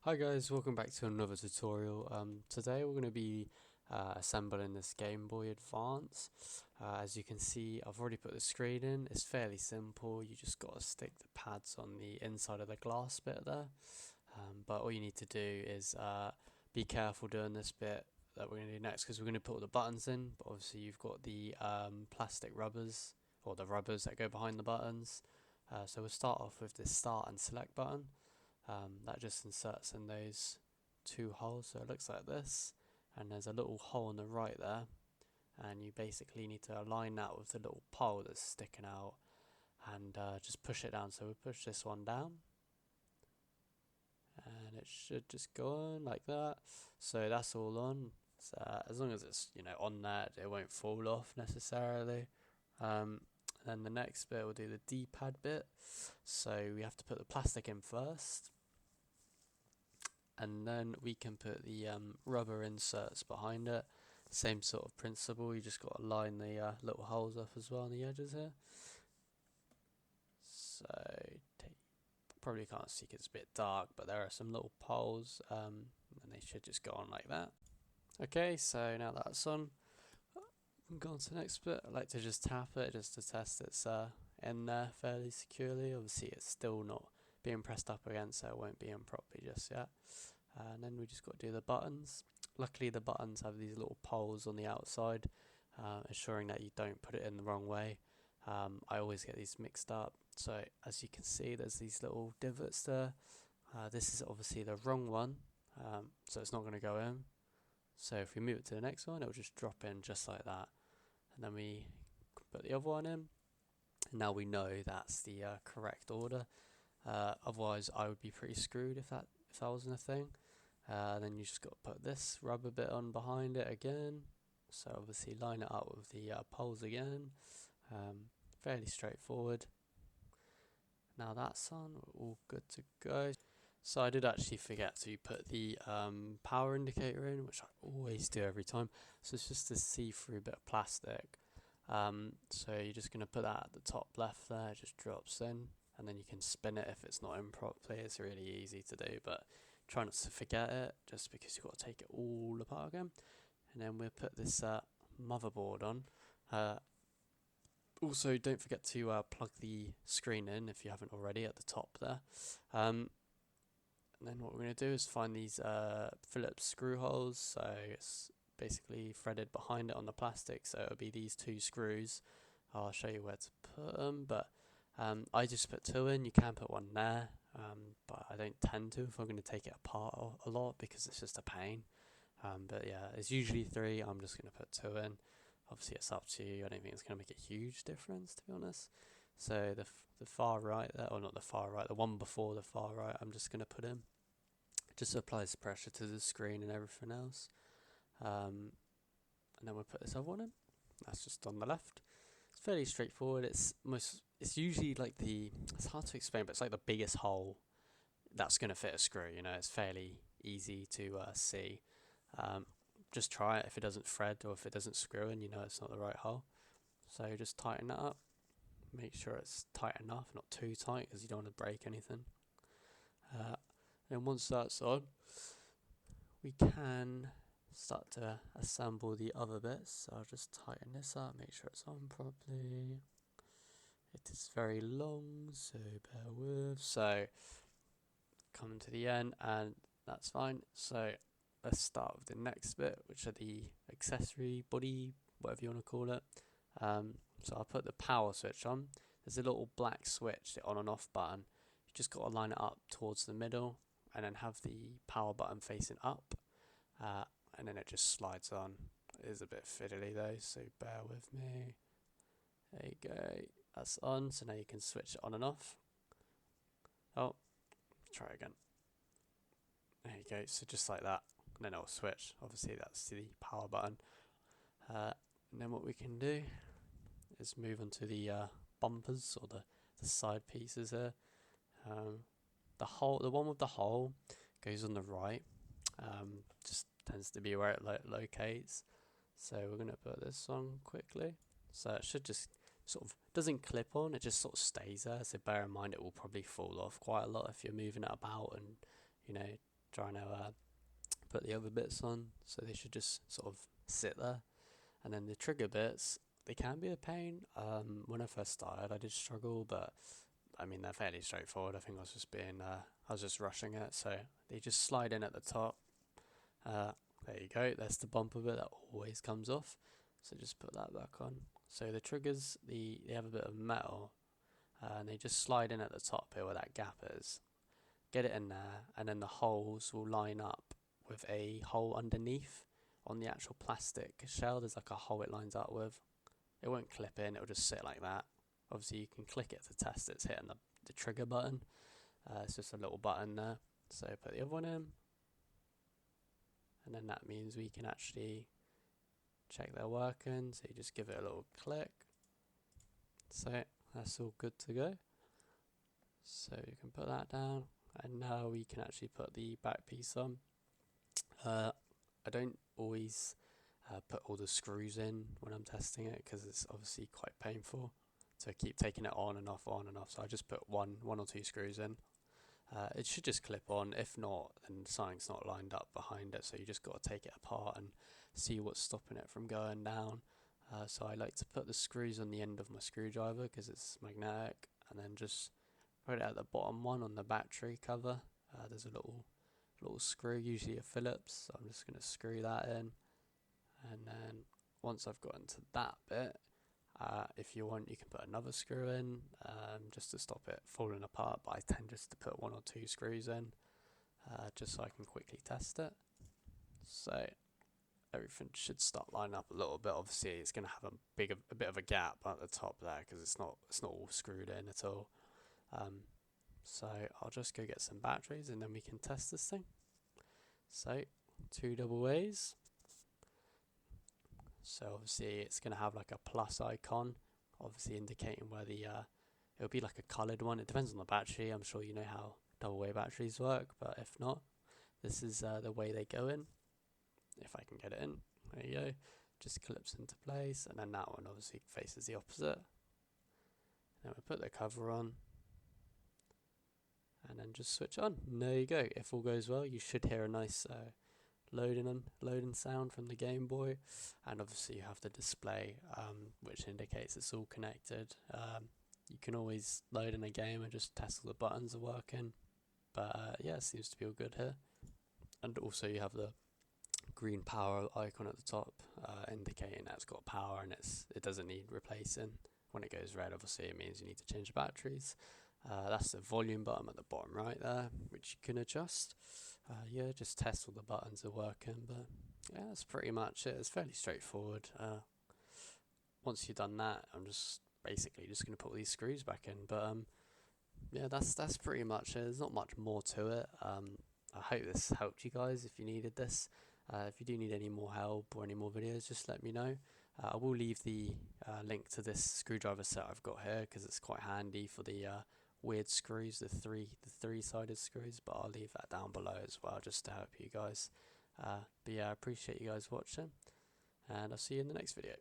Hi guys, welcome back to another tutorial. Today we're going to be assembling this Game Boy Advance. As you can see, I've already put the screen in. It's fairly simple. You just got to stick the pads on the inside of the glass bit there. But all you need to do is be careful doing this bit that we're going to do next, because we're going to put all the buttons in. But obviously you've got the plastic rubbers, or the rubbers that go behind the buttons. So we'll start off with the start and select button. That just inserts in those two holes, so it looks like this, and there's a little hole on the right there, and you basically need to align that with the little pole that's sticking out, and just push it down. So we push this one down, and it should just go on like that. So that's all on. So as long as it's on there, it won't fall off necessarily. Then the next bit we'll do the D-pad bit. So we have to put the plastic in first, and then we can put the rubber inserts behind it. Same sort of principle, you just got to line the little holes up as well on the edges here. So probably can't see because it's a bit dark, but there are some little poles, and they should just go on like that. Okay, so now that's on, we can go on to the next bit. I like to just tap it just to test it's in there fairly securely. Obviously it's still not being pressed up against, so it won't be in properly just yet. And then we just got to do the buttons. Luckily the buttons have these little poles on the outside, ensuring that you don't put it in the wrong way. I always get these mixed up, so as you can see there's these little divots there. This is obviously the wrong one, so it's not going to go in. So if we move it to the next one, it'll just drop in just like that, and then we put the other one in, and now we know that's the correct order. Otherwise I would be pretty screwed if that wasn't a thing. Then you just got to put this rubber bit on behind it again. So obviously line it up with the poles again. Fairly straightforward. Now that's on, we're all good to go. So I did actually forget to put the power indicator in, which I always do every time. So it's just a see-through bit of plastic. So you're just going to put that at the top left there, it just drops in, and then you can spin it if it's not in properly. It's really easy to do, but try not to forget it, just because you've got to take it all apart again. And then we'll put this motherboard on. Also, don't forget to plug the screen in if you haven't already at the top there. And then what we're going to do is find these Phillips screw holes. So it's basically threaded behind it on the plastic, so it'll be these two screws. I'll show you where to put them, but I just put two in. You can put one there, but I don't tend to if I'm going to take it apart a lot, because it's just a pain. But yeah, it's usually three. I'm just going to put two in. Obviously it's up to you. I don't think it's going to make a huge difference, to be honest. So the far right there, or not the far right, the one before the far right, I'm just going to put in. It just applies pressure to the screen and everything else. And then we'll put this other one in. That's just on the left. It's fairly straightforward. It's usually like it's hard to explain, but it's like the biggest hole that's going to fit a screw. It's fairly easy to see. Just try it. If it doesn't thread or if it doesn't screw in, it's not the right hole. So just tighten that up. Make sure it's tight enough, not too tight, because you don't want to break anything. And once that's on, we can start to assemble the other bits. So I'll just tighten this up, make sure it's on properly. It is very long, so bear with. So coming to the end, and that's fine. So let's start with the next bit, which are the accessory body, whatever you want to call it. So I'll put the power switch on. There's a little black switch, the on and off button. You just got to line it up towards the middle, and then have the power button facing up, and then it just slides on. It is a bit fiddly though, so bear with me. There you go, that's on. So now you can switch it on and off. Oh, try again. There you go, so just like that, and then it'll switch. Obviously that's the power button. And then what we can do is move on to the bumpers, or the side pieces here. The one with the hole goes on the right. Just tends to be where it locates. So we're going to put this on quickly. So it should just sort of, doesn't clip on, it just sort of stays there. So bear in mind it will probably fall off quite a lot if you're moving it about and trying to put the other bits on, so they should just sort of sit there. And then the trigger bits, they can be a pain. When I first started, I did struggle, but I mean they're fairly straightforward. I think I was just I was just rushing it. So they just slide in at the top. There you go. That's the bumper bit that always comes off. So just put that back on. So the triggers, they have a bit of metal, and they just slide in at the top here where that gap is. Get it in there, and then the holes will line up with a hole underneath on the actual plastic shell. There's like a hole it lines up with. It won't clip in, it'll just sit like that. Obviously you can click it to test it's hitting the trigger button. It's just a little button there. So put the other one in, and then that means we can actually check they're working. So you just give it a little click. So that's all good to go. So you can put that down, and now we can actually put the back piece on. I don't always put all the screws in when I'm testing it, because it's obviously quite painful to keep taking it on and off, so I just put one or two screws in. It should just clip on. If not, then something's not lined up behind it, so you just got to take it apart and see what's stopping it from going down. So I like to put the screws on the end of my screwdriver because it's magnetic, and then just put it at the bottom one on the battery cover. There's a little screw, usually a Phillips, so I'm just going to screw that in. And then once I've gotten to that bit, if you want, you can put another screw in just to stop it falling apart, but I tend just to put one or two screws in just so I can quickly test it. So everything should start lining up a little bit. Obviously it's going to have a bit of a gap at the top there because it's not all screwed in at all. So I'll just go get some batteries and then we can test this thing. So 2 double A's. So obviously it's going to have like a plus icon, obviously indicating where the it'll be like a coloured one. It depends on the battery. I'm sure you know how double A batteries work, but if not, this is the way they go in. If I can get it in, there you go. Just clips into place, and then that one obviously faces the opposite. Then we put the cover on, and then just switch on. And there you go. If all goes well, you should hear a nice loading sound from the Game Boy, and obviously you have the display which indicates it's all connected. You can always load in a game and just test all the buttons are working, but yeah, it seems to be all good here. And also you have the green power icon at the top indicating that it's got power and it doesn't need replacing. When it goes red, obviously it means you need to change the batteries. That's the volume button at the bottom right there, which you can adjust. Yeah, just test all the buttons are working, but yeah, that's pretty much it. It's fairly straightforward. Once you've done that, I'm just basically just going to put these screws back in, but yeah, that's pretty much it. There's not much more to it. I hope this helped you guys if you needed this. If you do need any more help or any more videos, just let me know. I will leave the link to this screwdriver set I've got here because it's quite handy for the weird screws, the three-sided screws, but I'll leave that down below as well just to help you guys. But yeah, I appreciate you guys watching, and I'll see you in the next video.